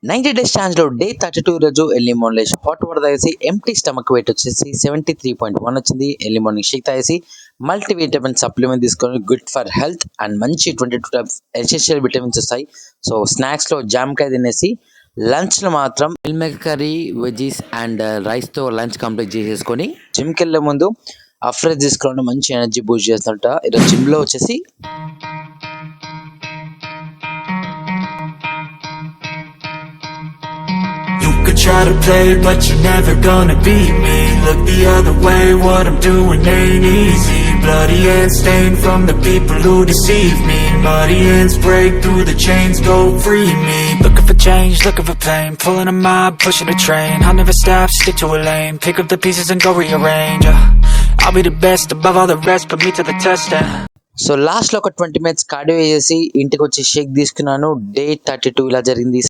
90 days ఛాలెంజ్లో day 32 రోజు early morning లేచి hot water తాగేసి ఎంటీ స్టమక్ వెయిట్ వచ్చేసి 73.1 వచ్చింది. ఎర్లీ మార్నింగ్ షేక్ తాగేసి మల్టీవిటమిన్ సప్లిమెంట్ తీసుకొని గుడ్ ఫర్ హెల్త్ అండ్ మంచి 22 టైప్స్ ఎసెన్షియల్ విటమిన్స్ వస్తాయి. సో స్నాక్స్లో జామకాయ తినేసి లంచ్లో మాత్రం meal maker curry veggies and రైస్తో లంచ్ కంప్లీట్ చేసేసుకొని జిమ్కి వెళ్ళే ముందు అఫ్రెష్ తీసుకుని మంచి ఎనర్జీ బూస్ట్ చేస్తుంట. ఈరోజు జిమ్లో వచ్చేసి try to play, but you're never gonna beat me. Look the other way, what I'm doing ain't easy. Bloody hands stained from the people who deceive me. Muddy hands break through the chains, go free me. Looking for change, looking for pain, pulling a mob, pushing a train. I'll never stop, stick to a lane, pick up the pieces and go rearrange. I'll be the best above all the rest, put me to the test. So లాస్ట్లో ఒక 20 minutes cardio చేసి ఇంటికి వచ్చి షేక్ తీసుకున్నాను. Day 32 ఇలా జరిగింది.